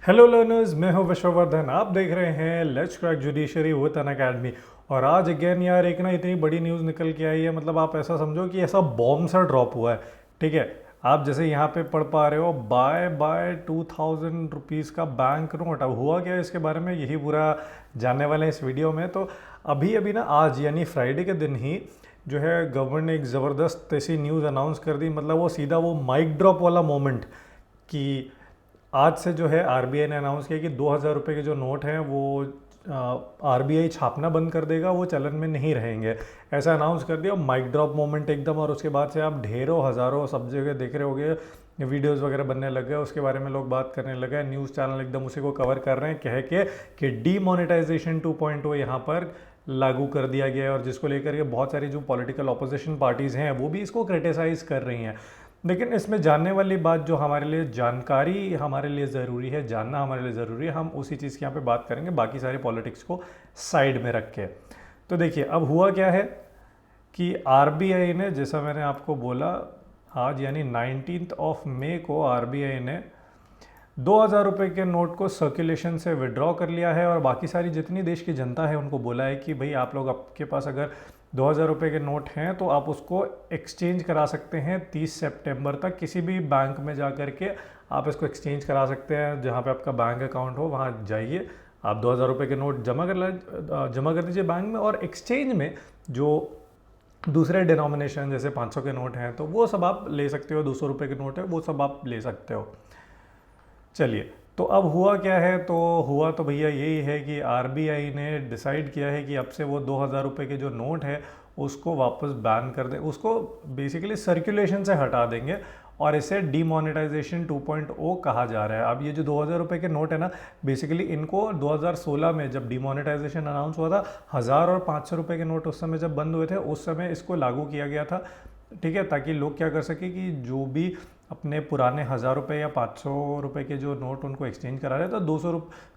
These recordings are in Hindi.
हेलो लर्नर्स, मैं हूं विश्ववर्धन। आप देख रहे हैं let's crack judiciary with Unacademy. और आज अगेन यार एक ना इतनी बड़ी न्यूज़ निकल के आई है, मतलब आप ऐसा समझो कि ऐसा बॉम्ब सा ड्रॉप हुआ है। ठीक है, आप जैसे यहाँ पे पढ़ पा रहे हो बाय 2000 रुपीज़ का बैंक नोट। अब हुआ क्या है इसके बारे में यही पूरा जानने वाले हैं इस वीडियो में। तो अभी अभी ना आज यानी फ्राइडे के दिन ही जो है गवर्नमेंट ने एक ज़बरदस्त ऐसी न्यूज़ अनाउंस कर दी, मतलब वो सीधा वो माइक ड्रॉप वाला मोमेंट कि आज से जो है आरबीआई ने अनाउंस किया कि 2000 रुपये के जो नोट हैं वो आरबीआई छापना बंद कर देगा, वो चलन में नहीं रहेंगे। ऐसा अनाउंस कर दिया, माइक ड्रॉप मोमेंट एकदम। और उसके बाद से आप ढेरों हज़ारों सब जगह देख रहे होगे, वीडियोस वगैरह बनने लग गए, उसके बारे में लोग बात करने लगे, न्यूज़ चैनल एकदम उसी को कवर कर रहे हैं कह के कि डीमोनेटाइजेशन 2.0 यहाँ पर लागू कर दिया गया है। और जिसको लेकर के बहुत सारी जो पॉलिटिकल ऑपोजिशन पार्टीज़ हैं वो भी इसको क्रिटिसाइज़ कर रही हैं। लेकिन इसमें जानने वाली बात जो हमारे लिए जानकारी हमारे लिए ज़रूरी है, जानना हमारे लिए ज़रूरी है, हम उसी चीज़ की यहाँ पे बात करेंगे, बाकी सारी पॉलिटिक्स को साइड में रख के। तो देखिए अब हुआ क्या है कि आरबीआई ने, जैसा मैंने आपको बोला, आज यानी 19 मई को आरबीआई ने 2000 रुपये के नोट को सर्कुलेशन से विड्रॉ कर लिया है। और बाकी सारी जितनी देश की जनता है उनको बोला है कि भाई आप लोग, आपके पास अगर 2000 रुपये के नोट हैं तो आप उसको एक्सचेंज करा सकते हैं 30 सितंबर तक। किसी भी बैंक में जा कर के आप इसको एक्सचेंज करा सकते हैं, जहाँ पे आपका बैंक अकाउंट हो वहाँ जाइए, आप 2000 रुपये के नोट जमा कर दीजिए बैंक में। और एक्सचेंज में जो दूसरे डिनोमिनेशन जैसे 500 के नोट हैं तो वो सब आप ले सकते हो, 200 रुपये के नोट है वो सब आप ले सकते हो। चलिए, तो अब हुआ क्या है? तो हुआ तो भैया यही है कि आरबीआई ने डिसाइड किया है कि अब से वो 2000 रुपये के जो नोट है उसको वापस बैन कर दे, उसको बेसिकली सर्कुलेशन से हटा देंगे। और इसे डीमोनेटाइजेशन 2.0 कहा जा रहा है। अब ये जो 2000 रुपये के नोट है ना, बेसिकली इनको 2016 में जब डीमोनेटाइजेशन अनाउंस हुआ था, 1000 और 500 रुपये के नोट उस समय जब बंद हुए थे, उस समय इसको लागू किया गया था। ठीक है, ताकि लोग क्या कर सके कि जो भी अपने पुराने 1000 रुपये या 500 रुपये के जो नोट उनको एक्सचेंज करा रहे, तो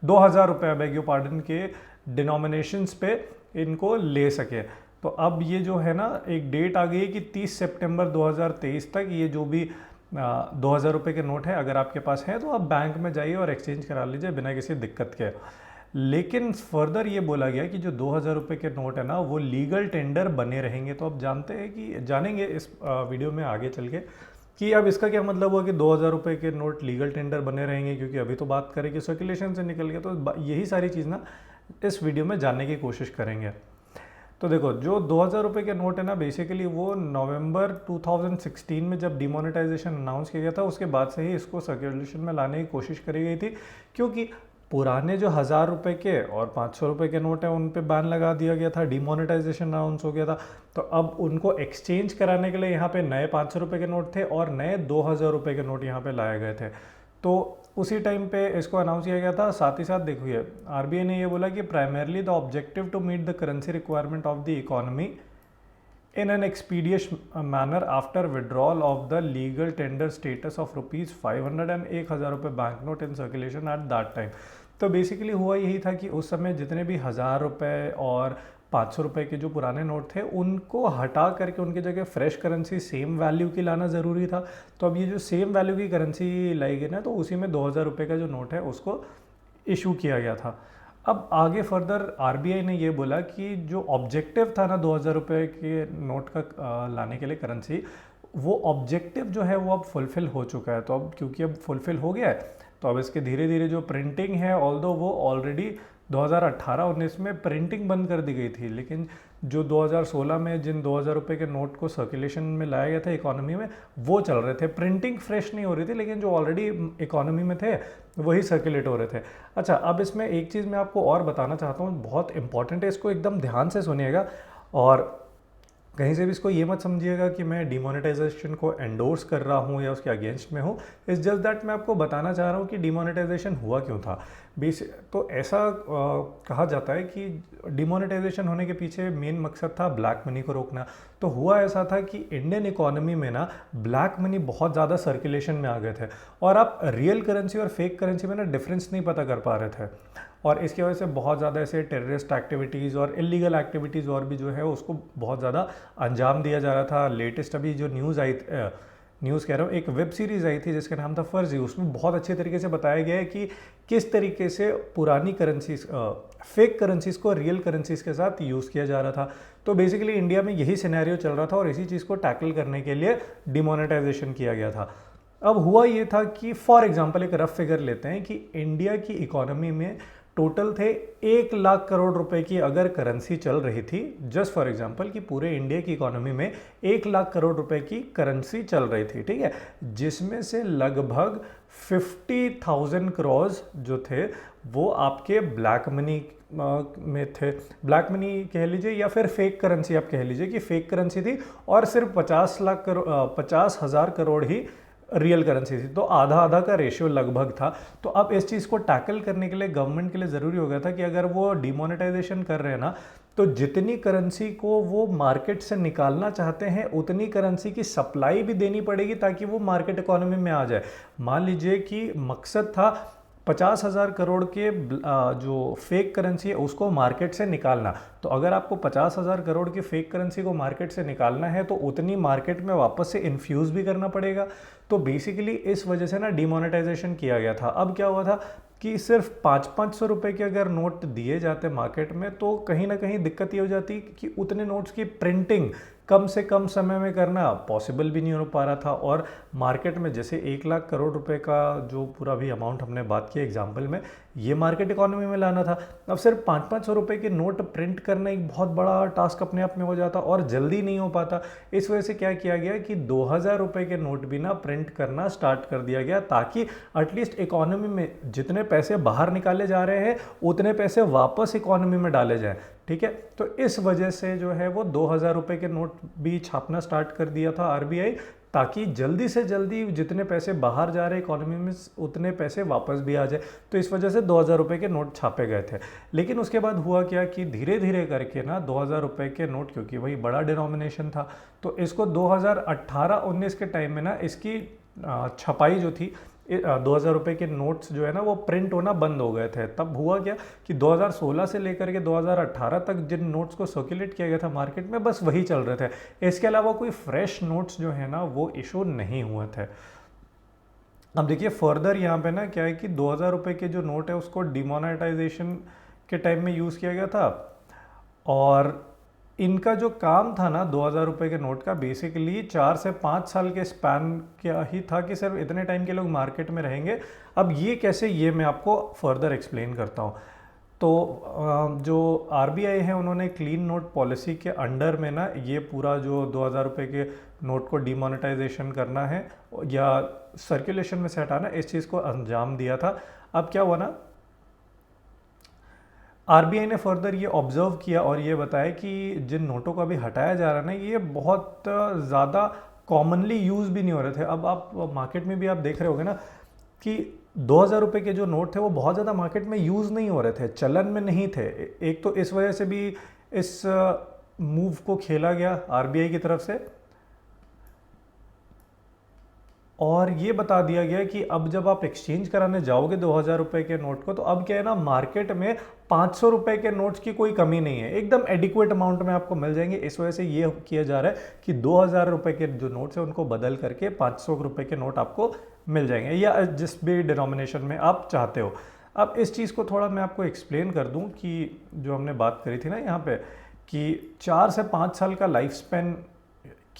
2000 रुपये बैग यू पार्डन के डिनोमिनेशंस पे इनको ले सके। तो अब ये जो है ना, एक डेट आ गई है कि 30 सितंबर 2023 तक ये जो भी 2000 रुपये के नोट है अगर आपके पास है तो आप बैंक में जाइए और एक्सचेंज करा लीजिए बिना किसी दिक्कत के। लेकिन फर्दर ये बोला गया कि जो 2000 रुपये के नोट है ना वो लीगल टेंडर बने रहेंगे। तो अब जानते हैं कि जानेंगे इस वीडियो में आगे चल के कि अब इसका क्या मतलब हुआ कि 2000 रुपये के नोट लीगल टेंडर बने रहेंगे, क्योंकि अभी तो बात करें कि सर्कुलेशन से निकल गया। तो यही सारी चीज़ ना इस वीडियो में जानने की कोशिश करेंगे। तो देखो, जो 2000 रुपये के नोट है ना, बेसिकली वो नवंबर 2016 में जब डिमोनेटाइजेशन अनाउंस किया गया था उसके बाद से ही इसको सर्कुलेशन में लाने की कोशिश करी गई थी। क्योंकि पुराने जो 1000 रुपये के और 500 रुपये के नोट हैं उन पे बैन लगा दिया गया था, डिमोनेटाइजेशन अनाउंस हो गया था। तो अब उनको एक्सचेंज कराने के लिए यहाँ पे नए 500 रुपये के नोट थे और नए 2000 रुपये के नोट यहाँ पे लाए गए थे। तो उसी टाइम पे इसको अनाउंस किया गया था। साथ ही साथ देखिए, आरबीआई ने ये बोला कि primarily the objective to meet the currency requirement of the economy in an expeditious manner after withdrawal of the legal tender status of ₹500 and 1000 रुपये bank note in circulation at that time. तो बेसिकली हुआ यही था कि उस समय जितने भी 1000 रुपये और 500 रुपये के जो पुराने नोट थे उनको हटा करके उनकी जगह फ्रेश करेंसी सेम वैल्यू की लाना ज़रूरी था। तो अब ये जो सेम वैल्यू की करेंसी लाई गई ना, तो उसी में 2000 रुपये का जो नोट है उसको इशू किया गया था। अब आगे फर्दर आरबीआई ने ये बोला कि जो ऑब्जेक्टिव था ना 2000 रुपये के नोट का लाने के लिए करेंसी, वो ऑब्जेक्टिव जो है वो अब फुलफ़िल हो चुका है। तो अब क्योंकि अब फुलफ़िल हो गया है तो अब इसके धीरे धीरे जो प्रिंटिंग है, ऑल्दो वो ऑलरेडी 2018-19 में प्रिंटिंग बंद कर दी गई थी, लेकिन जो 2016 में जिन 2000 रुपये के नोट को सर्कुलेशन में लाया गया था इकोनॉमी में, वो चल रहे थे। प्रिंटिंग फ्रेश नहीं हो रही थी, लेकिन जो ऑलरेडी इकोनॉमी में थे वही सर्कुलेट हो रहे थे। अच्छा, अब इसमें एक चीज़ मैं आपको और बताना चाहता हूँ, बहुत इंपॉर्टेंट है, इसको एकदम ध्यान से सुनिएगा। और कहीं से भी इसको ये मत समझिएगा कि मैं डिमोनेटाइजेशन को एंडोर्स कर रहा हूँ या उसके अगेंस्ट में हूँ। इट्स जस्ट दैट मैं आपको बताना चाह रहा हूँ कि डिमोनेटाइजेशन हुआ क्यों था। तो ऐसा कहा जाता है कि डिमोनेटाइजेशन होने के पीछे मेन मकसद था ब्लैक मनी को रोकना। तो हुआ ऐसा था कि इंडियन इकोनॉमी में ना ब्लैक मनी बहुत ज़्यादा सर्कुलेशन में आ गए थे और आप रियल करेंसी और फेक करेंसी में ना डिफरेंस नहीं पता कर पा रहे थे। और इसकी वजह से बहुत ज़्यादा ऐसे टेररिस्ट एक्टिविटीज़ और इलीगल एक्टिविटीज़ और भी जो है उसको बहुत ज़्यादा अंजाम दिया जा रहा था। लेटेस्ट अभी जो न्यूज़ आई न्यूज़ कह रहा हूँ, एक वेब सीरीज़ आई थी जिसका नाम था फर्जी। उसमें बहुत अच्छे तरीके से बताया गया है कि किस तरीके से पुरानी करेंसीज, फेक करेंसीज को रियल करेंसीज के साथ यूज़ किया जा रहा था। तो बेसिकली इंडिया में यही सिनेरियो चल रहा था और इसी चीज़ को टैकल करने के लिए डिमोनेटाइजेशन किया गया था। अब हुआ ये था कि फॉर एग्जांपल एक रफ फिगर लेते हैं कि इंडिया की इकोनॉमी में टोटल थे 1 लाख करोड़ रुपए की अगर करेंसी चल रही थी, जस्ट फॉर एग्जांपल कि पूरे इंडिया की इकोनॉमी में 1 लाख करोड़ रुपए की करेंसी चल रही थी, ठीक है, जिसमें से लगभग 50,000 करोड़ जो थे वो आपके ब्लैक मनी में थे। ब्लैक मनी कह लीजिए या फिर फेक करेंसी आप कह लीजिए कि फेक करेंसी थी, और सिर्फ 50,000 करोड़ ही रियल करेंसी थी। तो आधा आधा का रेशियो लगभग था। तो अब इस चीज़ को टैकल करने के लिए गवर्नमेंट के लिए ज़रूरी हो गया था कि अगर वो डिमोनेटाइजेशन कर रहे हैं ना, तो जितनी करेंसी को वो मार्केट से निकालना चाहते हैं उतनी करेंसी की सप्लाई भी देनी पड़ेगी ताकि वो मार्केट इकोनॉमी में आ जाए। मान लीजिए कि मकसद था 50,000 करोड़ के जो फेक करेंसी है उसको मार्केट से निकालना। तो अगर आपको 50,000 करोड़ की फेक करेंसी को मार्केट से निकालना है तो उतनी मार्केट में वापस से इन्फ्यूज़ भी करना पड़ेगा। तो बेसिकली इस वजह से ना डिमोनेटाइजेशन किया गया था। अब क्या हुआ था कि सिर्फ 500-500 रुपए के अगर नोट दिए जाते मार्केट में तो कहीं ना कहीं दिक्कत ये हो जाती कि उतने नोट्स की प्रिंटिंग कम से कम समय में करना पॉसिबल भी नहीं हो पा रहा था। और मार्केट में जैसे 1 लाख करोड़ रुपए का जो पूरा भी अमाउंट हमने बात की एग्जाम्पल में, ये मार्केट इकोनॉमी में लाना था। अब सिर्फ 500-500 रुपए के नोट प्रिंट करना एक बहुत बड़ा टास्क अपने आप में हो जाता और जल्दी नहीं हो पाता। इस वजह से क्या किया गया कि 2,000 रुपए के नोट भी ना प्रिंट करना स्टार्ट कर दिया गया, ताकि एटलीस्ट इकोनॉमी में जितने पैसे बाहर निकाले जा रहे हैं उतने पैसे वापस इकोनॉमी में डाले जाएं, ठीक है। तो इस वजह से जो है वो 2,000 रुपए के नोट भी छापना स्टार्ट कर दिया था आरबीआई, ताकि जल्दी से जल्दी जितने पैसे बाहर जा रहे इकोनॉमी में उतने पैसे वापस भी आ जाए। तो इस वजह से 2,000 रुपए के नोट छापे गए थे। लेकिन उसके बाद हुआ क्या कि धीरे धीरे करके ना 2,000 रुपए के नोट, क्योंकि वही बड़ा डिनोमिनेशन था, तो इसको 2018-19 के टाइम में ना इसकी छपाई जो थी 2,000 रुपए के नोट्स जो है ना वो प्रिंट होना बंद हो गए थे। तब हुआ क्या कि 2016 से लेकर के 2018 तक जिन नोट्स को सर्कुलेट किया गया था मार्केट में, बस वही चल रहे थे। इसके अलावा कोई फ्रेश नोट्स जो है ना वो इशू नहीं हुए थे। अब देखिए फर्दर यहाँ पे ना क्या है कि 2,000 रुपए के जो नोट है उसको डिमोनेटाइजेशन के टाइम में यूज़ किया गया था, और इनका जो काम था ना 2,000 रुपए के नोट का, बेसिकली 4 से 5 साल के स्पैन क्या ही था कि सिर्फ इतने टाइम के लोग मार्केट में रहेंगे। अब ये कैसे, ये मैं आपको फर्दर एक्सप्लेन करता हूँ। तो जो आरबीआई है उन्होंने क्लीन नोट पॉलिसी के अंडर में ना ये पूरा जो 2,000 रुपए के नोट को डिमोनेटाइजेशन करना है या सर्कुलेशन में से हटाना, इस चीज़ को अंजाम दिया था। अब क्या हुआ ना, आरबीआई ने फर्दर ये ऑब्जर्व किया और ये बताया कि जिन नोटों को अभी हटाया जा रहा है ना ये बहुत ज़्यादा कॉमनली यूज़ भी नहीं हो रहे थे। अब आप मार्केट में भी आप देख रहे होगे ना कि 2,000 रुपए के जो नोट थे वो बहुत ज़्यादा मार्केट में यूज़ नहीं हो रहे थे, चलन में नहीं थे। एक तो इस वजह से भी इस मूव को खेला गया आरबीआई की तरफ से, और ये बता दिया गया कि अब जब आप एक्सचेंज कराने जाओगे 2,000 रुपए के नोट को, तो अब क्या है ना मार्केट में 500 रुपए के नोट्स की कोई कमी नहीं है, एकदम एडिक्वेट अमाउंट में आपको मिल जाएंगे। इस वजह से ये किया जा रहा है कि 2,000 रुपए के जो नोट्स है उनको बदल करके 500 रुपए के नोट आपको मिल जाएंगे, या जिस भी डिनोमिनेशन में आप चाहते हो। अब इस चीज़ को थोड़ा मैं आपको एक्सप्लेन कर दूं कि जो हमने बात करी थी ना यहाँ पे कि 4 से 5 साल का लाइफ स्पैन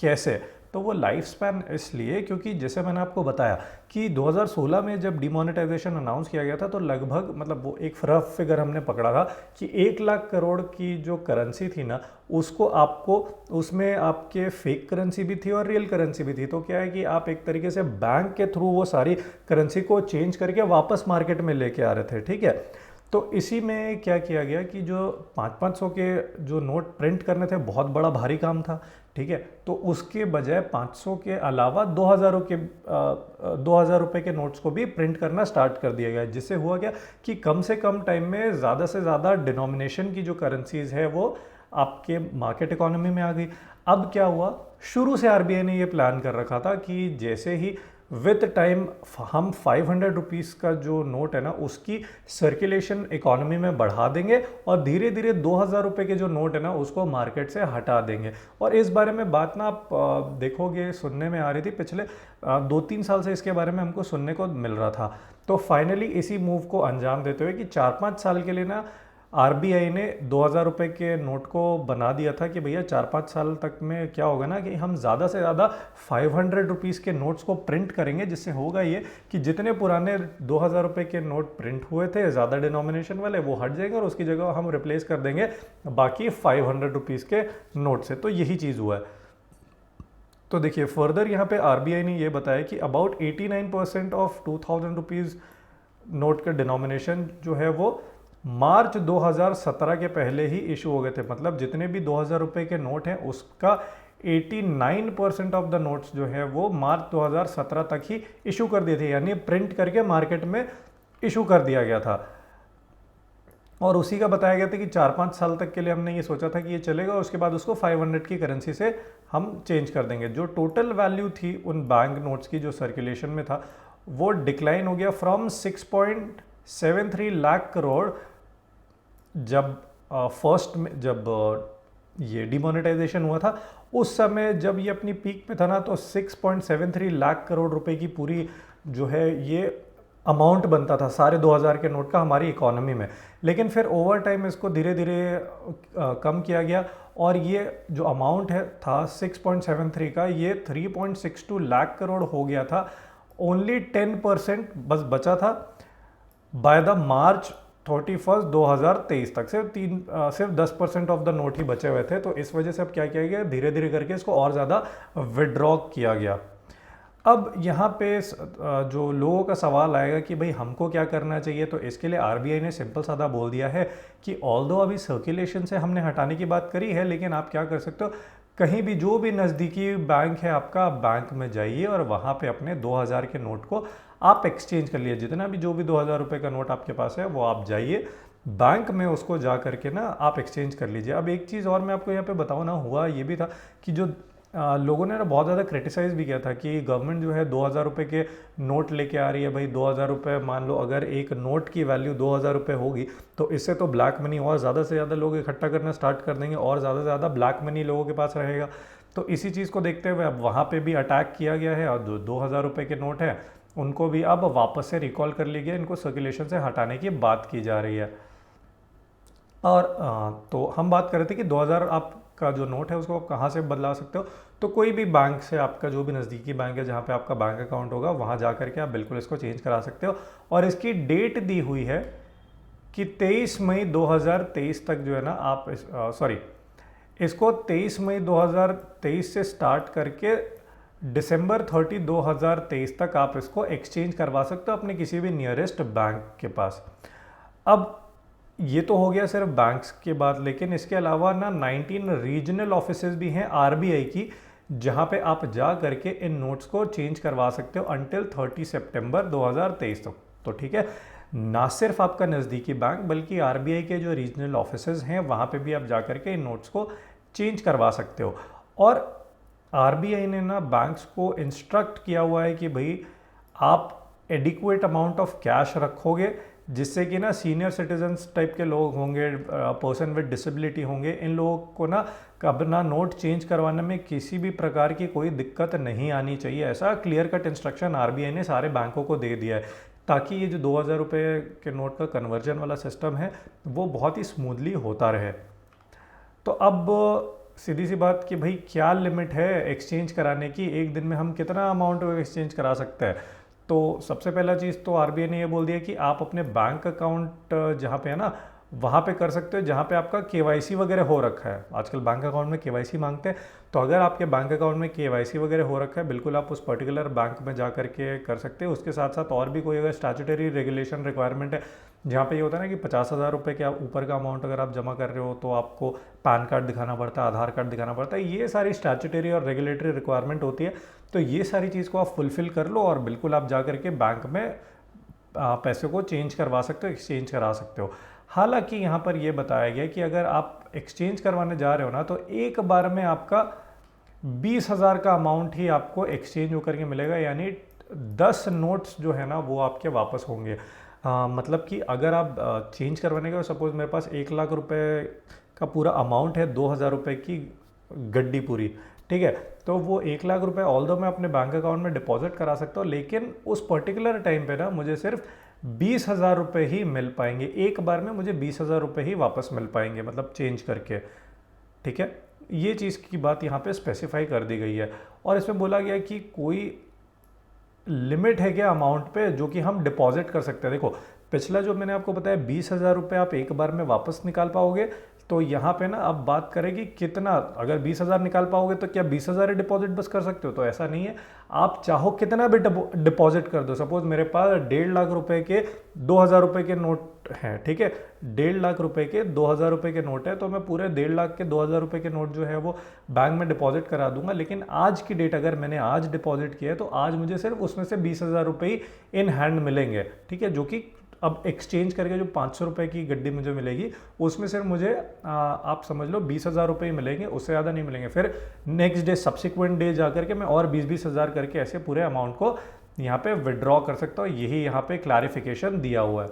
कैसे, तो वो लाइफ स्पैन इसलिए क्योंकि जैसे मैंने आपको बताया कि 2016 में जब डिमोनेटाइजेशन अनाउंस किया गया था तो लगभग मतलब वो एक रफ फिगर हमने पकड़ा था कि 1 लाख करोड़ की जो करेंसी थी ना उसको आपको, उसमें आपके फेक करेंसी भी थी और रियल करेंसी भी थी। तो क्या है कि आप एक तरीके से बैंक के थ्रू वो सारी करेंसी को चेंज करके वापस मार्केट में लेके आ रहे थे, ठीक है। तो इसी में क्या किया गया कि जो 500-500 के जो नोट प्रिंट करने थे बहुत बड़ा भारी काम था, ठीक है। तो उसके बजाय 500 के अलावा 2,000 रुपए के नोट्स को भी प्रिंट करना स्टार्ट कर दिया गया, जिससे हुआ क्या कि कम से कम टाइम में ज़्यादा से ज़्यादा डिनोमिनेशन की जो करेंसीज है वो आपके मार्केट इकोनॉमी में आ गई। अब क्या हुआ, शुरू से आरबीआई ने ये प्लान कर रखा था कि जैसे ही विथ टाइम हम 500 रुपीज़ का जो नोट है ना उसकी सर्कुलेशन इकोनॉमी में बढ़ा देंगे और धीरे धीरे 2000 रुपये के जो नोट है ना उसको मार्केट से हटा देंगे। और इस बारे में बात ना आप देखोगे सुनने में आ रही थी पिछले 2-3 साल से इसके बारे में हमको सुनने को मिल रहा था। तो फाइनली इसी मूव को अंजाम देते हुए कि 4-5 साल के लिए ना आरबीआई ने 2000 रुपये के नोट को बना दिया था कि भैया 4-5 साल तक में क्या होगा ना कि हम ज़्यादा से ज़्यादा 500 रुपीज़ के नोट्स को प्रिंट करेंगे, जिससे होगा ये कि जितने पुराने 2000 रुपये के नोट प्रिंट हुए थे ज़्यादा डिनोमिनेशन वाले वो हट जाएंगे और उसकी जगह हम रिप्लेस कर देंगे बाकी 500 रुपीज़ के नोट से। तो यही चीज़ हुआ है। तो देखिए फर्दर यहाँ पे आरबीआई ने ये बताया कि अबाउट 89% ऑफ 2000 रुपीज़ नोट का डिनोमिनेशन जो है वो मार्च 2017 के पहले ही इशू हो गए थे। मतलब जितने भी 2000 रुपये के नोट हैं उसका 89% ऑफ द नोट्स जो है वो मार्च 2017 तक ही इशू कर दिए थे, यानी प्रिंट करके मार्केट में इशू कर दिया गया था। और उसी का बताया गया था कि 4-5 साल तक के लिए हमने ये सोचा था कि ये चलेगा, उसके बाद उसको 500 की करेंसी से हम चेंज कर देंगे। जो टोटल वैल्यू थी उन बैंक नोट्स की जो सर्कुलेशन में था वो डिक्लाइन हो गया फ्रॉम 6.73 लाख करोड़ जब फर्स्ट में जब ये डिमोनेटाइजेशन हुआ था उस समय जब ये अपनी पीक पे था ना तो 6.73 लाख करोड़ रुपए की पूरी जो है ये अमाउंट बनता था सारे 2000 के नोट का हमारी इकोनॉमी में। लेकिन फिर ओवर टाइम इसको धीरे धीरे कम किया गया और ये जो अमाउंट है था 6.73 का ये 3.62 लाख करोड़ हो गया था। ओनली 10% बस बचा था बाय द मार्च 31 2023 तक। सिर्फ 10% ऑफ द नोट ही बचे हुए थे। तो इस वजह से अब क्या किया गया, धीरे धीरे करके इसको और ज़्यादा विड्रॉ किया गया। अब यहाँ पे जो लोगों का सवाल आएगा कि भाई हमको क्या करना चाहिए, तो इसके लिए आरबीआई ने सिंपल सादा बोल दिया है कि ऑल्दो अभी सर्कुलेशन से हमने हटाने की बात करी है, लेकिन आप क्या कर सकते हो, कहीं भी जो भी नज़दीकी बैंक है आपका, बैंक में जाइए और वहाँ पे अपने 2000 के नोट को आप एक्सचेंज कर लिए। जितना भी जो भी 2000 रुपये का नोट आपके पास है वो आप जाइए बैंक में, उसको जा करके ना आप एक्सचेंज कर लीजिए। अब एक चीज़ और मैं आपको यहाँ पे बताऊँ ना, हुआ ये भी था कि जो लोगों ने ना बहुत ज़्यादा क्रिटिसाइज़ भी किया था कि गवर्नमेंट जो है 2000 रुपये के नोट लेके आ रही है। भाई 2000 रुपये, मान लो अगर एक नोट की वैल्यू 2000 रुपये होगी तो इससे तो ब्लैक मनी और ज़्यादा से ज़्यादा लोग इकट्ठा करना स्टार्ट कर देंगे और ज़्यादा से ज़्यादा ब्लैक मनी लोगों के पास रहेगा। तो इसी चीज़ को देखते हुए अब वहाँ पर भी अटैक किया गया है और जो 2000 रुपये के नोट हैं उनको भी अब वापस से रिकॉल कर लिया गया, इनको सर्कुलेशन से हटाने की बात की जा रही है। और तो हम बात कर रहे थे कि 2000 आपका जो नोट है उसको आप कहाँ से बदला सकते हो। तो कोई भी बैंक से, आपका जो भी नज़दीकी बैंक है जहाँ पे आपका बैंक अकाउंट होगा वहाँ जा करके आप बिल्कुल इसको चेंज करा सकते हो। और इसकी डेट दी हुई है कि 23 मई 2023 तक जो है ना आप इसको 23 मई 2023 से स्टार्ट करके दिसंबर 30 2023 तक आप इसको एक्सचेंज करवा सकते हो अपने किसी भी नियरेस्ट बैंक के पास। अब ये तो हो गया सिर्फ बैंक्स के बाद, लेकिन इसके अलावा ना 19 रीजनल ऑफिसेज भी हैं आरबीआई की, जहां पे आप जा करके इन नोट्स को चेंज करवा सकते हो अंटिल 30 सितंबर 2023 तक। तो ठीक है, ना सिर्फ आपका नज़दीकी बैंक बल्कि आरबीआई के जो रीजनल ऑफिसेज हैं वहाँ पे भी आप जा करके इन नोट्स को चेंज करवा सकते हो। और आरबीआई ने ना बैंक्स को इंस्ट्रक्ट किया हुआ है कि भाई आप एडिक्वेट अमाउंट ऑफ कैश रखोगे, जिससे कि ना सीनियर सिटीजन्स टाइप के लोग होंगे, पर्सन विद डिसेबिलिटी होंगे, इन लोगों को ना अपना नोट चेंज करवाने में किसी भी प्रकार की कोई दिक्कत नहीं आनी चाहिए। ऐसा क्लियर कट इंस्ट्रक्शन आरबीआई ने सारे बैंकों को दे दिया है, ताकि ये जो 2000 रुपये के नोट का कन्वर्जन वाला सिस्टम है वो बहुत ही स्मूथली होता रहे। तो अब सीधी सी बात कि भाई क्या लिमिट है एक्सचेंज कराने की, एक दिन में हम कितना अमाउंट एक्सचेंज करा सकते हैं। तो सबसे पहला चीज़ तो आरबीआई ने ये बोल दिया कि आप अपने बैंक अकाउंट जहाँ पे है ना वहाँ पे कर सकते हो जहाँ पे आपका केवाईसी वगैरह हो रखा है। आजकल बैंक अकाउंट में केवाईसी मांगते हैं, तो अगर आपके बैंक अकाउंट में केवाईसी वगैरह हो रखा है बिल्कुल आप उस पर्टिकुलर बैंक में जा करके कर सकते हो। उसके साथ साथ और भी कोई अगर स्टैट्यूटरी रेगुलेशन रिक्वायरमेंट है जहाँ पे ये होता है ना कि 50,000 रुपये के ऊपर का अमाउंट अगर आप जमा कर रहे हो तो आपको पैन कार्ड दिखाना पड़ता है, आधार कार्ड दिखाना पड़ता है, ये सारी स्टैट्यूटरी और रेगुलेटरी रिक्वायरमेंट होती है। तो ये सारी चीज़ को आप फुलफ़िल कर लो और बिल्कुल आप जा करके बैंक में पैसे को चेंज करवा सकते हो, एक्सचेंज करा सकते हो। हालांकि यहाँ पर यह बताया गया कि अगर आप एक्सचेंज करवाने जा रहे हो ना तो एक बार में आपका 20,000 का अमाउंट ही आपको एक्सचेंज होकर के मिलेगा, यानी 10 नोट्स जो है ना वो आपके वापस होंगे। मतलब कि अगर आप चेंज करवाने का, सपोज मेरे पास 1 लाख रुपए का पूरा अमाउंट है, 2,000 रुपये की गड्डी पूरी, ठीक है, तो वो 1 लाख रुपए ऑल्दो मैं अपने बैंक अकाउंट में डिपॉजिट करा सकता हूँ, लेकिन उस पर्टिकुलर टाइम पे ना मुझे सिर्फ 20,000 रुपये ही मिल पाएंगे। एक बार में मुझे 20,000 रुपये ही वापस मिल पाएंगे, मतलब चेंज करके, ठीक है। ये चीज़ की बात यहाँ पे स्पेसिफाई कर दी गई है। और इसमें बोला गया कि कोई लिमिट है क्या अमाउंट पे जो कि हम डिपॉजिट कर सकते हैं। देखो पिछला जो मैंने आपको बताया 20,000 रुपये आप एक बार में वापस निकाल पाओगे, तो यहाँ पे ना अब बात करें कि कितना, अगर 20,000 निकाल पाओगे तो क्या 20,000 ही डिपॉजिट बस कर सकते हो, तो ऐसा नहीं है। आप चाहो कितना भी डिपॉजिट कर दो। सपोज मेरे पास 1.5 लाख रुपए के 2,000 रुपये के नोट हैं, ठीक है, 1.5 लाख रुपए के 2,000 रुपये के नोट है, तो मैं पूरे 1.5 लाख के 2,000 रुपये के नोट जो है वो बैंक में डिपॉजिट करा दूंगा। लेकिन आज की डेट अगर मैंने आज डिपॉजिट किया है तो आज मुझे सिर्फ उसमें से 20,000 रुपये ही इन हैंड मिलेंगे, ठीक है, जो कि अब एक्सचेंज करके जो 500 रुपये की गड्डी मुझे मिलेगी उसमें सिर्फ मुझे आप समझ लो 20,000 रुपये ही मिलेंगे, उससे ज़्यादा नहीं मिलेंगे। फिर नेक्स्ट डे सब्सिक्वेंट डे जा करके मैं और 20-20 हज़ार करके ऐसे पूरे अमाउंट को यहाँ पे विड्रॉ कर सकता हूँ। यही यहाँ पे क्लैरिफिकेशन दिया हुआ है।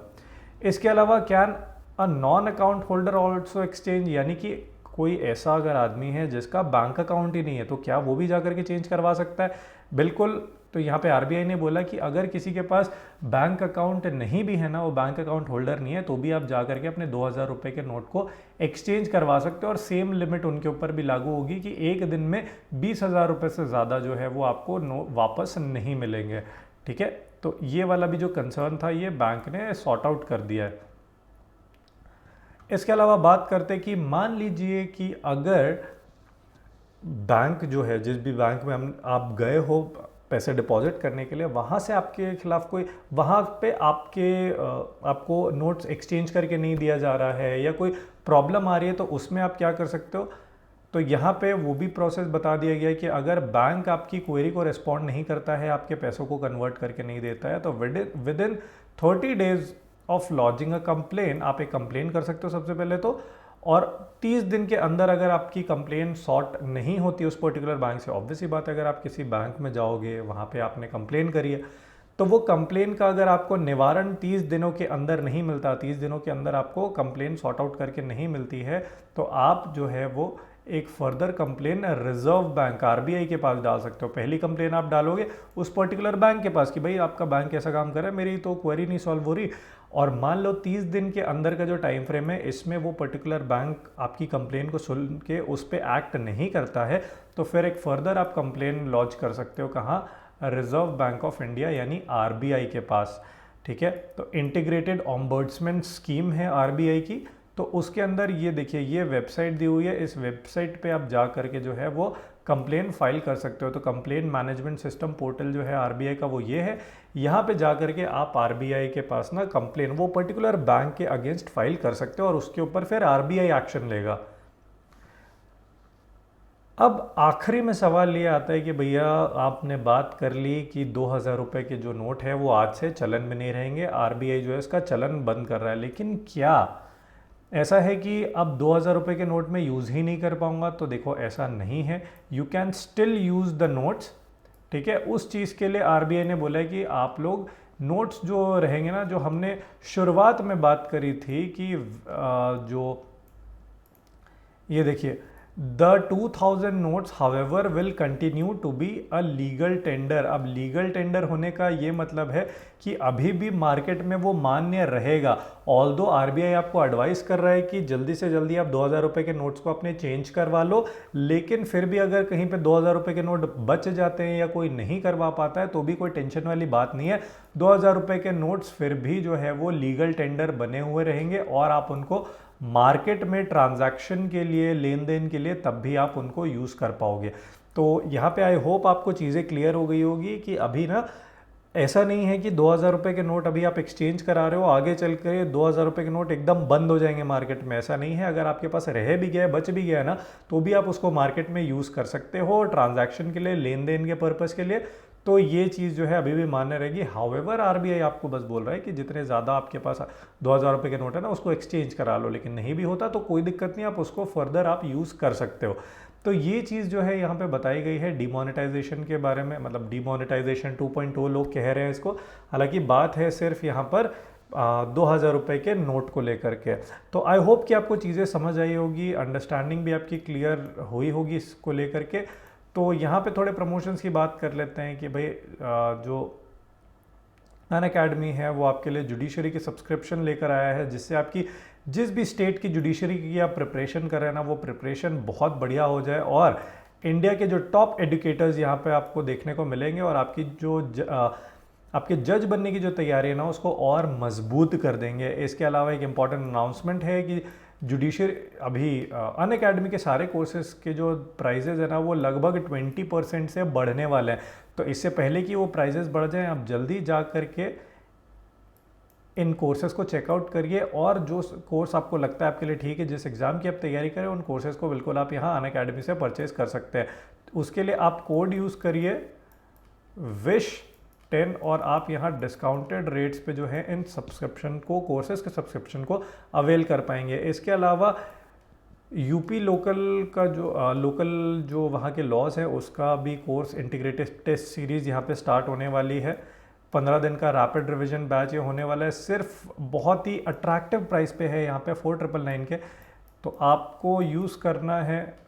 इसके अलावा can a non account holder also exchange, यानी कि कोई ऐसा अगर आदमी है जिसका बैंक अकाउंट ही नहीं है तो क्या वो भी जाकर के चेंज करवा सकता है? बिल्कुल। तो यहाँ पे आरबीआई ने बोला कि अगर किसी के पास बैंक अकाउंट नहीं भी है ना, वो बैंक अकाउंट होल्डर नहीं है, तो भी आप जा करके अपने 2,000 रुपये के नोट को एक्सचेंज करवा सकते हो। और सेम लिमिट उनके ऊपर भी लागू होगी कि एक दिन में 20,000 रुपये से ज़्यादा जो है वो आपको वापस नहीं मिलेंगे, ठीक है। तो ये वाला भी जो कंसर्न था ये बैंक ने सॉर्ट आउट कर दिया है। इसके अलावा बात करते कि मान लीजिए कि अगर बैंक जो है, जिस भी बैंक में आप गए हो पैसे डिपॉजिट करने के लिए, वहाँ से आपके खिलाफ कोई, वहाँ पे आपको नोट्स एक्सचेंज करके नहीं दिया जा रहा है या कोई प्रॉब्लम आ रही है, तो उसमें आप क्या कर सकते हो? तो यहाँ पे वो भी प्रोसेस बता दिया गया है कि अगर बैंक आपकी क्वेरी को रिस्पॉन्ड नहीं करता है, आपके पैसों को कन्वर्ट करके नहीं देता है, तो with in 30 days of lodging a complain आप एक कंप्लेन कर सकते हो सबसे पहले तो। और 30 दिन के अंदर अगर आपकी कंप्लेन सॉर्ट नहीं होती उस पर्टिकुलर बैंक से, ऑब्वियस ही बात है अगर आप किसी बैंक में जाओगे वहाँ पे आपने कंप्लेन करी है, तो वो कंप्लेन का अगर आपको निवारण 30 दिनों के अंदर नहीं मिलता, 30 दिनों के अंदर आपको कंप्लेन सॉर्ट आउट करके नहीं मिलती है, तो आप जो है वो एक further complain reserve bank RBI के पास डाल सकते हो। पहली कंप्लेन आप डालोगे उस पर्टिकुलर बैंक के पास कि भाई आपका बैंक ऐसा काम कर रहा है, मेरी तो क्वेरी नहीं सॉल्व हो रही, और मान लो 30 दिन के अंदर का जो टाइम फ्रेम है इसमें वो पर्टिकुलर बैंक आपकी कंप्लेन को सुन के उस पर एक्ट नहीं करता है, तो फिर एक फर्दर आप कंप्लेन लॉन्च कर सकते हो। कहाँ? रिजर्व बैंक ऑफ इंडिया यानी आरबीआई के पास, ठीक है। तो इंटीग्रेटेड ऑम्बर्ड्समैन स्कीम है आरबीआई की, तो उसके अंदर ये देखिए ये वेबसाइट दी हुई है, इस वेबसाइट पे आप जा करके जो है वो कंप्लेन फाइल कर सकते हो। तो कंप्लेन मैनेजमेंट सिस्टम पोर्टल जो है आरबीआई का वो ये है, यहाँ पे जा करके आप आरबीआई के पास ना कंप्लेन वो पर्टिकुलर बैंक के अगेंस्ट फाइल कर सकते हो और उसके ऊपर फिर आरबीआई एक्शन लेगा। अब आखिरी में सवाल ये आता है कि भैया आपने बात कर ली कि 2,000 रुपये के जो नोट है वो आज से चलन में नहीं रहेंगे, आरबीआई जो है इसका चलन बंद कर रहा है, लेकिन क्या ऐसा है कि अब 2,000 रुपये के नोट में यूज़ ही नहीं कर पाऊंगा? तो देखो ऐसा नहीं है, you can still use the notes, ठीक है। उस चीज़ के लिए आरबीआई ने बोला है कि आप लोग नोट्स जो रहेंगे ना, जो हमने शुरुआत में बात करी थी कि जो ये देखिए the 2,000 notes however will continue to be a legal tender. अब लीगल टेंडर होने का ये मतलब है कि अभी भी मार्केट में वो मान्य रहेगा। ऑल्दो आरबीआई आपको एडवाइस कर रहा है कि जल्दी से जल्दी आप 2,000 रुपये के नोट्स को अपने चेंज करवा लो, लेकिन फिर भी अगर कहीं पे 2,000 रुपये के नोट बच जाते हैं या कोई नहीं करवा पाता है तो भी कोई टेंशन वाली बात नहीं है। 2,000 रुपये के नोट्स फिर भी जो है वो लीगल टेंडर बने हुए रहेंगे और आप उनको मार्केट में ट्रांजैक्शन के लिए, लेन देन के लिए तब भी आप उनको यूज़ कर पाओगे। तो यहाँ पे आई होप आपको चीज़ें क्लियर हो गई होगी कि अभी ना ऐसा नहीं है कि 2,000 रुपये के नोट अभी आप एक्सचेंज करा रहे हो, आगे चल के 2,000 रुपये के नोट एकदम बंद हो जाएंगे मार्केट में, ऐसा नहीं है। अगर आपके पास रह भी गया, बच भी गया ना, तो भी आप उसको मार्केट में यूज़ कर सकते हो ट्रांजैक्शन के लिए, लेन देन के पर्पज़ के लिए। तो ये चीज़ जो है अभी भी मान्य रहेगी। हाउएवर आरबीआई आपको बस बोल रहा है कि जितने ज़्यादा आपके पास 2,000 रुपये के नोट है ना, उसको एक्सचेंज करा लो, लेकिन नहीं भी होता तो कोई दिक्कत नहीं, आप उसको फर्दर आप यूज़ कर सकते हो। तो ये चीज़ जो है यहाँ पे बताई गई है डिमोनेटाइजेशन के बारे में, मतलब डिमोनेटाइजेशन 2.0 लोग कह रहे हैं इसको। हालांकि बात है सिर्फ यहाँ पर 2,000 रुपये के नोट को लेकर के। तो आई होप कि आपको चीज़ें समझ आई होगी, अंडरस्टैंडिंग भी आपकी क्लियर हुई होगी इसको लेकर के। तो यहाँ पे थोड़े प्रमोशंस की बात कर लेते हैं कि भाई जो अनअकैडमी है वो आपके लिए जुडिशरी की सब्सक्रिप्शन लेकर आया है, जिससे आपकी जिस भी स्टेट की जुडिशरी की आप प्रिपरेशन कर रहे हैं ना, वो प्रिपरेशन बहुत बढ़िया हो जाए और इंडिया के जो टॉप एडुकेटर्स यहाँ पे आपको देखने को मिलेंगे और आपकी जो आपके जज बनने की जो तैयारी है ना, उसको और मजबूत कर देंगे। इसके अलावा एक इम्पॉर्टेंट अनाउंसमेंट है कि जुडिशरी अभी अनअकैडमी के सारे कोर्सेज के जो प्राइजेज है ना, वो लगभग 20% से बढ़ने वाले हैं। तो इससे पहले कि वो प्राइजेस बढ़ जाएं, आप जल्दी जा करके इन कोर्सेज को चेकआउट करिए और जो कोर्स आपको लगता है आपके लिए ठीक है, जिस एग्ज़ाम की आप तैयारी करें, उन कोर्सेज को बिल्कुल आप यहाँ अनअकैडमी से परचेज कर सकते हैं। उसके लिए आप कोड यूज़ करिए WISH10 और आप यहाँ डिस्काउंटेड रेट्स पे जो है इन सब्सक्रिप्शन को, कोर्सेज के सब्सक्रिप्शन को अवेल कर पाएंगे। इसके अलावा यूपी लोकल का जो लोकल जो वहाँ के लॉज है, उसका भी कोर्स इंटीग्रेटेड टेस्ट सीरीज़ यहाँ पे स्टार्ट होने वाली है। 15 दिन का रैपिड रिवीजन बैच ये होने वाला है, सिर्फ बहुत ही अट्रैक्टिव प्राइस पे है यहाँ पे 4,999 के। तो आपको यूज़ करना है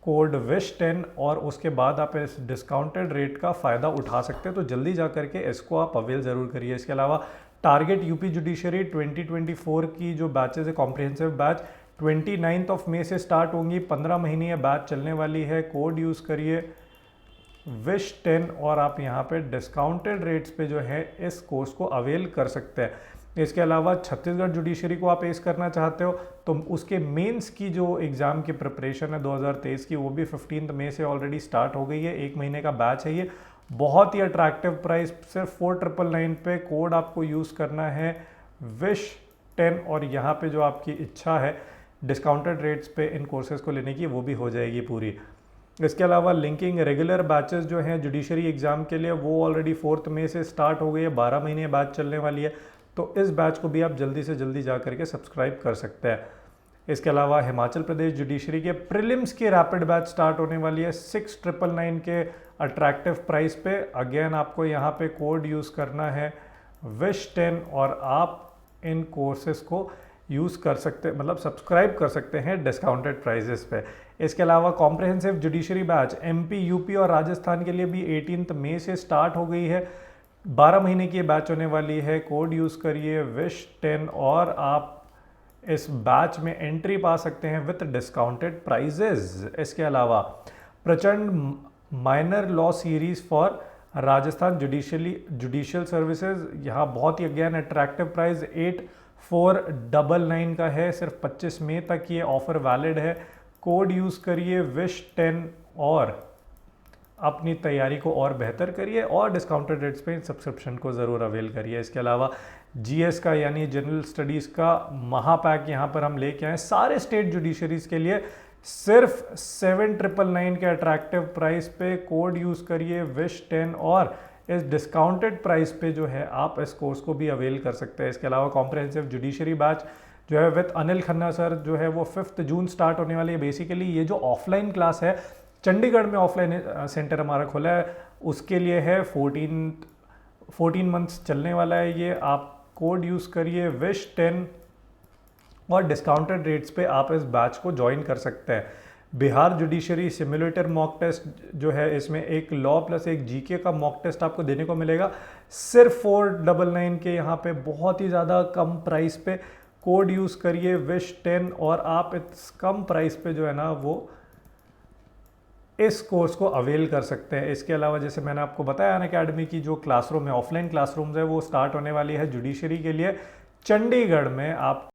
कोड WISH10 और उसके बाद आप इस डिस्काउंटेड रेट का फ़ायदा उठा सकते हैं। तो जल्दी जा करके इसको आप अवेल ज़रूर करिए। इसके अलावा टारगेट यूपी जुडिशरी 2024 की जो बैचेज है, कॉम्प्रिहेंसिव बैच 29 मई से स्टार्ट होंगी, 15 महीने ये बैच चलने वाली है। कोड यूज़ करिए WISH10 और आप यहाँ पे डिस्काउंटेड रेट्स पे जो है इस कोर्स को अवेल कर सकते हैं। इसके अलावा छत्तीसगढ़ जुडिशरी को आप एस करना चाहते हो तो उसके मेंस की जो एग्ज़ाम की प्रिपरेशन है 2023 की, वो भी 15 मई से ऑलरेडी स्टार्ट हो गई है। 1 महीने का बैच है ये, बहुत ही अट्रैक्टिव प्राइस, सिर्फ 4,999 पे। कोड आपको यूज़ करना है WISH10 और यहाँ पे जो आपकी इच्छा है डिस्काउंटेड रेट्स पे इन कोर्सेज़ को लेने की, वो भी हो जाएगी पूरी। इसके अलावा लिंकिंग रेगुलर बैचेस जो हैं जुडिशरी एग्ज़ाम के लिए, वो ऑलरेडी 4 मई से स्टार्ट हो गई है, 12 महीने बैच चलने वाली है। तो इस बैच को भी आप जल्दी से जल्दी जा करके सब्सक्राइब कर सकते हैं। इसके अलावा हिमाचल प्रदेश जुडिशरी के प्रीलिम्स की रैपिड बैच स्टार्ट होने वाली है 6,999 के अट्रैक्टिव प्राइस पे। अगेन आपको यहाँ पे कोड यूज़ करना है WISH10 और आप इन कोर्सेज को यूज़ कर सकते, मतलब सब्सक्राइब कर सकते हैं डिस्काउंटेड प्राइजेस पे। इसके अलावा comprehensive judiciary batch MP, UP और राजस्थान के लिए भी 18 मई से स्टार्ट हो गई है, 12 महीने की बैच होने वाली है। कोड यूज़ करिए WISH10 और आप इस बैच में एंट्री पा सकते हैं विथ डिस्काउंटेड प्राइजेज। इसके अलावा प्रचंड minor law series for Rajasthan judicial services, यहाँ बहुत ही अगेन अट्रैक्टिव प्राइस 8,499 का है, सिर्फ 25 मई तक ये ऑफर वैलिड है। कोड यूज़ करिए WISH10 और अपनी तैयारी को और बेहतर करिए और डिस्काउंटेड रेट्स पे सब्सक्रिप्शन को ज़रूर अवेल करिए। इसके अलावा GS का यानी जनरल स्टडीज़ का महापैक यहाँ पर हम लेके आए सारे स्टेट जुडिशरीज़ के लिए, सिर्फ 7,999 के अट्रैक्टिव प्राइस पे। कोड यूज़ करिए WISH10 और इस डिस्काउंटेड प्राइस पे जो है आप इस कोर्स को भी अवेल कर सकते हैं। इसके अलावा कॉम्प्रिहेंसिव जुडिशरी बैच जो है विद अनिल खन्ना सर जो है वो 5 जून स्टार्ट होने वाली है। बेसिकली ये जो ऑफलाइन क्लास है, चंडीगढ़ में ऑफलाइन सेंटर हमारा खुला है, उसके लिए है 14 मंथ्स चलने वाला है ये। आप कोड यूज़ करिए WISH10 और डिस्काउंटेड रेट्स पे आप इस बैच को ज्वाइन कर सकते हैं। Bihar judiciary simulator mock test जो है, इसमें एक लॉ प्लस एक GK का मॉक टेस्ट आपको देने को मिलेगा, सिर्फ 499 के यहाँ पे, बहुत ही ज़्यादा कम प्राइस पे। कोड यूज़ करिए WISH10 और आप इस कम प्राइस पे जो है ना वो इस कोर्स को अवेल कर सकते हैं। इसके अलावा जैसे मैंने आपको बताया अनअकैडमी की जो क्लासरूम है, ऑफलाइन क्लासरूम्स है, वो स्टार्ट होने वाली है जुडिशरी के लिए चंडीगढ़ में। आप